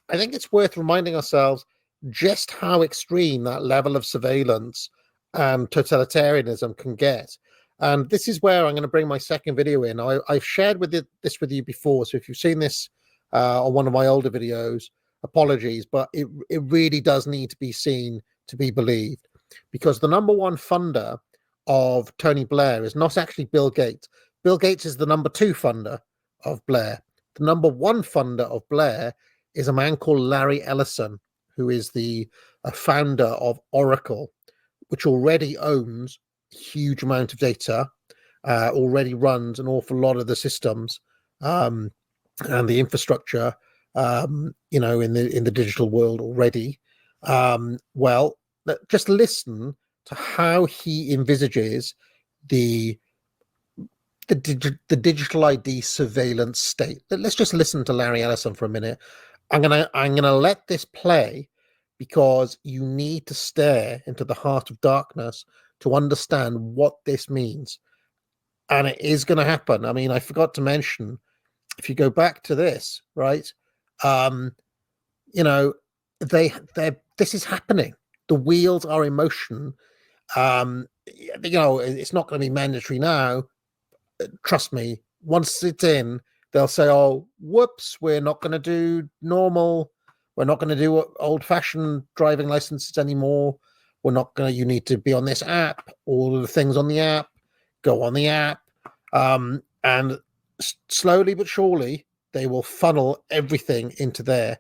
I think it's worth reminding ourselves just how extreme that level of surveillance and totalitarianism can get. And this is where I'm going to bring my second video in. I've shared this with you before, so if you've seen this on one of my older videos, apologies, but it really does need to be seen to be believed, because the number one funder of Tony Blair is not actually Bill Gates. Bill Gates is the number two funder of Blair. The number one funder of Blair is a man called Larry Ellison, who is the founder of Oracle, which already owns a huge amount of data, already runs an awful lot of the systems and the infrastructure, in the digital world already. Well, just listen to how he envisages the digital ID surveillance state. Let's just listen to Larry Ellison for a minute. I'm gonna let this play because you need to stare into the heart of darkness to understand what this means, and it is going to happen. I mean, I forgot to mention, if you go back to this, right? This is happening. The wheels are in motion. It's not going to be mandatory now. Trust me, once it's in, they'll say, oh, whoops, we're not going to do normal. We're not going to do old-fashioned driving licenses anymore. We're not going to, you need to be on this app. All of the things on the app, go on the app. And slowly but surely, they will funnel everything into there.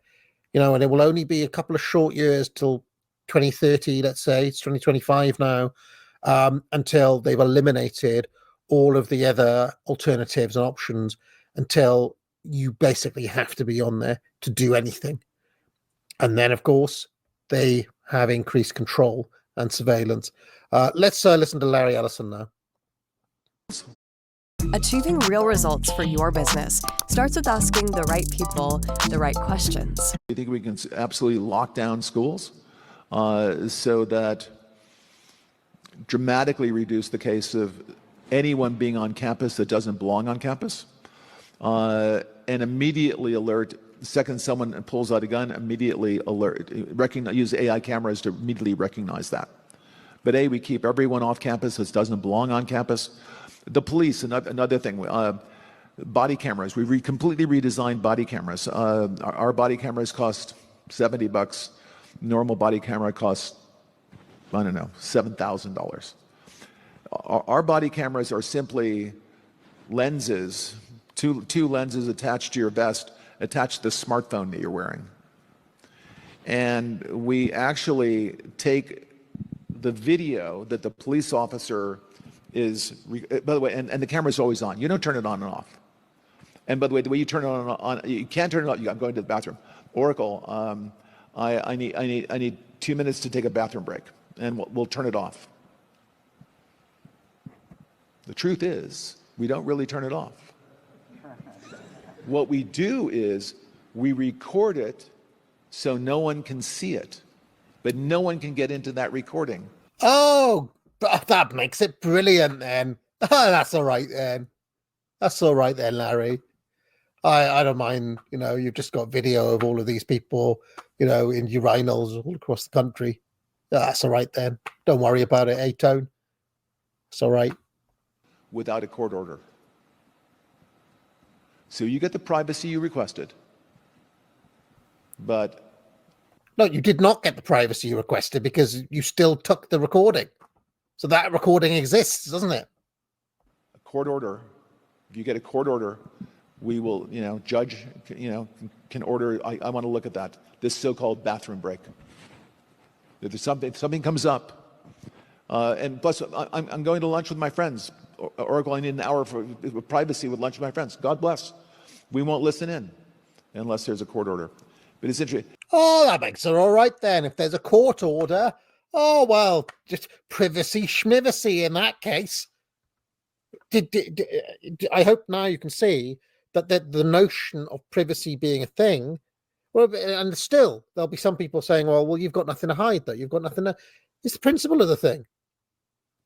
And it will only be a couple of short years till 2030, let's say. It's 2025 now, until they've eliminated all of the other alternatives and options, until you basically have to be on there to do anything. And then, of course, they have increased control and surveillance. Let's listen to Larry Ellison now. Achieving real results for your business starts with asking the right people the right questions. I think we can absolutely lock down schools so that dramatically reduce the case of anyone being on campus that doesn't belong on campus, and immediately alert. The second someone pulls out a gun, immediately alert. Use AI cameras to immediately recognize that. But we keep everyone off campus that doesn't belong on campus. The police, another thing, body cameras. We completely redesigned body cameras. Our body cameras cost $70. Normal body camera costs, I don't know, $7,000. Our body cameras are simply lenses, two lenses attached to your vest, attached to the smartphone that you're wearing. And we actually take the video that the police officer is, by the way, and the camera's always on. You don't turn it on and off. And by the way you turn it on, you can't turn it on. I'm going to the bathroom. Oracle, I need 2 minutes to take a bathroom break, and we'll turn it off. The truth is, we don't really turn it off. What we do is we record it so no one can see it, but no one can get into that recording. Oh, that makes it brilliant then. That's all right then. That's all right then, Larry. I don't mind, you've just got video of all of these people, in urinals all across the country. That's all right then. Don't worry about it, Tone. It's all right. Without a court order. So you get the privacy you requested, but... No, you did not get the privacy you requested because you still took the recording. So that recording exists, doesn't it? A court order. If you get a court order, we will, judge, can order, I want to look at that, this so-called bathroom break. If there's something comes up, and plus I'm going to lunch with my friends. Oracle, I need an hour for privacy with lunch with my friends. God bless. We won't listen in unless there's a court order. But it's interesting. Oh, that makes it all right then. If there's a court order, oh, well, just privacy schmivacy in that case. I hope now you can see that the notion of privacy being a thing, well, and still there'll be some people saying, well, you've got nothing to hide, though. You've got nothing to... It's the principle of the thing.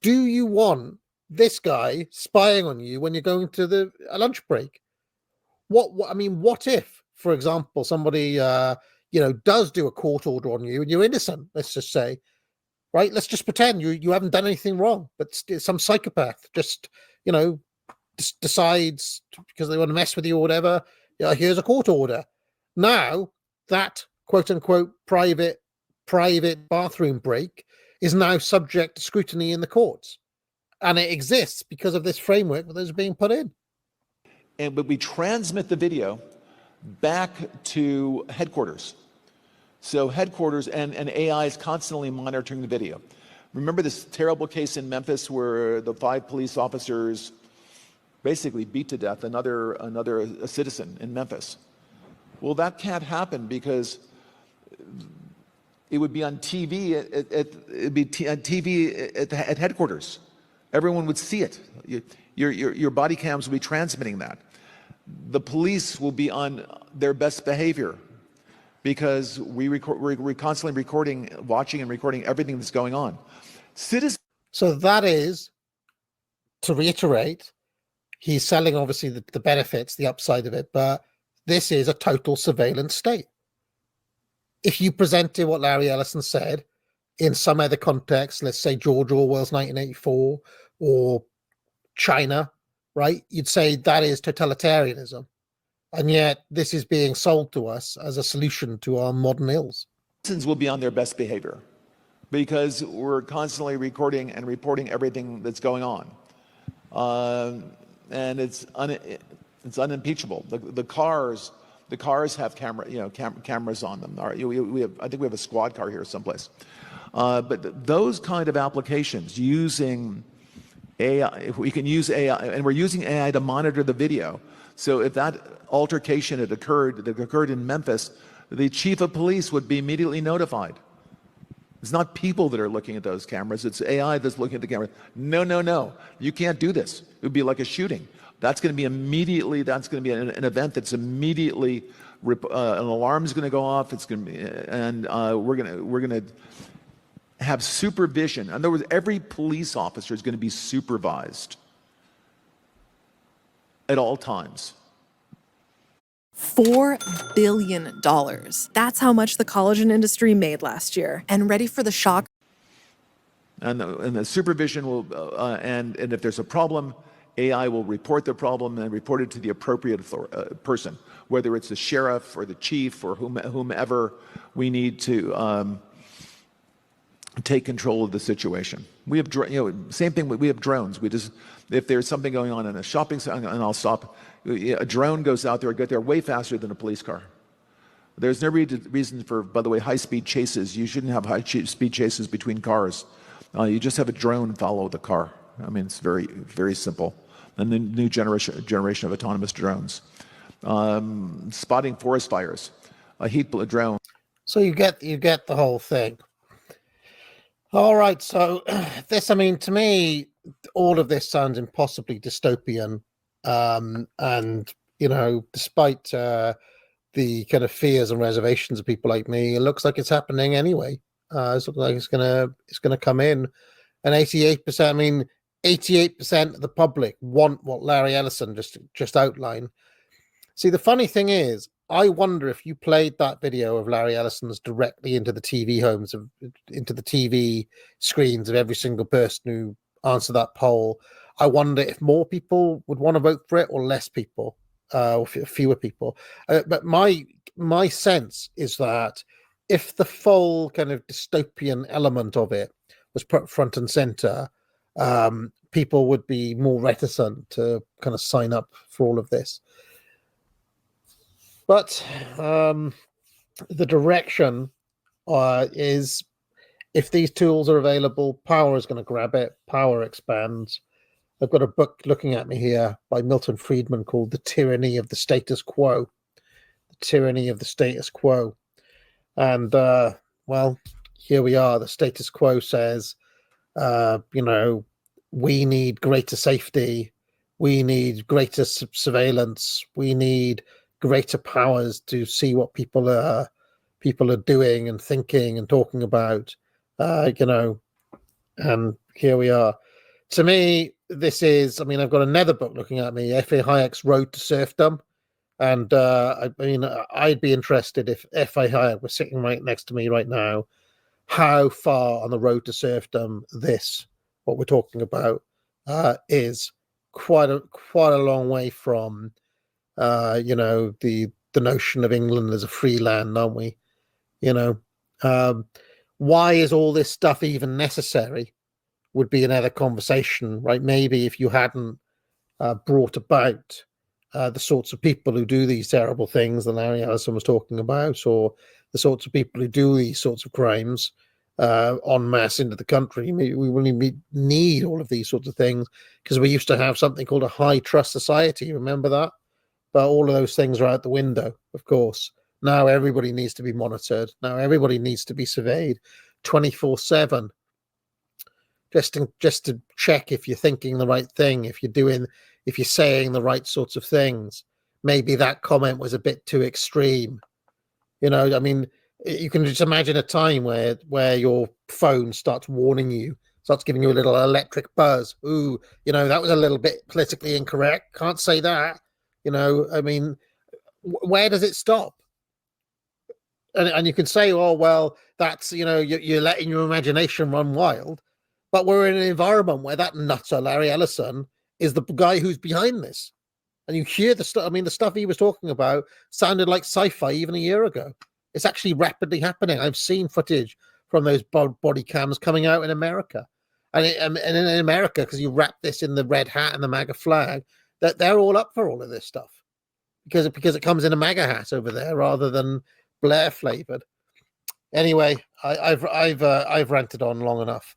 Do you want this guy spying on you when you're going to a lunch break? What if, for example, somebody, does do a court order on you and you're innocent, let's just say, right? Let's just pretend you haven't done anything wrong, but some psychopath just, decides because they want to mess with you or whatever. Here's a court order. Now that quote unquote private bathroom break is now subject to scrutiny in the courts, and it exists because of this framework that is being put in. But we transmit the video back to headquarters. So headquarters and AI is constantly monitoring the video. Remember this terrible case in Memphis where the 5 police officers basically beat to death another citizen in Memphis? Well, that can't happen because it would be on TV at headquarters. Everyone would see it. Your body cams will be transmitting that. The police will be on their best behavior because we're constantly watching and recording everything that's going on. So that is, to reiterate, he's selling obviously the benefits, the upside of it, but this is a total surveillance state. If you presented what Larry Ellison said in some other context, let's say George Orwell's 1984 or China, right? You'd say that is totalitarianism. And yet this is being sold to us as a solution to our modern ills. Citizens will be on their best behavior because we're constantly recording and reporting everything that's going on. And it's unimpeachable. The cars have cameras on them. I think we have a squad car here someplace. But those kind of applications using AI, we can use AI, and we're using AI to monitor the video. So if that altercation that occurred in Memphis, the chief of police would be immediately notified. It's not people that are looking at those cameras, it's AI that's looking at the camera. No, you can't do this. It would be like a shooting. That's going to be an event that's immediately, an alarm is going to go off. It's going to be, and we're going to have supervision. In other words, every police officer is going to be supervised at all times. $4 billion. That's how much the collagen industry made last year. And ready for the shock? And the supervision will, and if there's a problem, AI will report the problem and report it to the appropriate person, whether it's the sheriff or the chief or whomever we need to take control of the situation. We have, same thing. We have drones. If there's something going on in a shopping center, and I'll stop. A drone goes out there, get there way faster than a police car. There's no reason for, by the way, high-speed chases. You shouldn't have high-speed chases between cars. You just have a drone follow the car. I mean, it's very, very simple. And the new generation of autonomous drones. Spotting forest fires, a drone. So you get the whole thing. All right, so this, to me, all of this sounds impossibly dystopian. And, despite the kind of fears and reservations of people like me, it looks like it's happening anyway. It looks like it's gonna come in. And 88%, 88% of the public want what Larry Ellison just outlined. See, the funny thing is, I wonder if you played that video of Larry Ellison's directly into the TV homes, into the TV screens of every single person who answered that poll, I wonder if more people would want to vote for it or less people, or fewer people. But my sense is that if the full kind of dystopian element of it was put front and center, people would be more reticent to kind of sign up for all of this. But the direction is, if these tools are available, power is going to grab it. Power expands. I've got a book looking at me here by Milton Friedman called The Tyranny of the Status Quo. The Tyranny of the Status Quo. And, well, here we are. The status quo says, we need greater safety. We need greater surveillance. We need greater powers to see what people are doing and thinking and talking about, and here we are. To me, this is, I've got another book looking at me, F.A. Hayek's Road to Serfdom, And I mean, I'd be interested if FAI was sitting right next to me right now, how far on the road to serfdom what we're talking about, is quite a long way from, the notion of England as a free land, aren't we? You know, why is all this stuff even necessary? Would be another conversation, right? Maybe if you hadn't brought about the sorts of people who do these terrible things that Larry Ellison was talking about, or the sorts of people who do these sorts of crimes en masse into the country. We really need all of these sorts of things, because we used to have something called a high trust society. Remember that? But all of those things are out the window, of course. Now everybody needs to be monitored. Now everybody needs to be surveyed 24/7, just to check if you're thinking the right thing, if you're saying the right sorts of things. Maybe that comment was a bit too extreme. I mean, you can just imagine a time where your phone starts warning you, starts giving you a little electric buzz. Ooh, that was a little bit politically incorrect. Can't say that. I mean, where does it stop? And you can say, oh, well, that's, you're letting your imagination run wild. But we're in an environment where that nutter, Larry Ellison, is the guy who's behind this. And you hear the stuff. I mean, the stuff he was talking about sounded like sci-fi even a year ago. It's actually rapidly happening. I've seen footage from those body cams coming out in America. And in America, because you wrap this in the red hat and the MAGA flag, that they're all up for all of this stuff. Because it comes in a MAGA hat over there rather than Blair flavored. Anyway, I've ranted on long enough.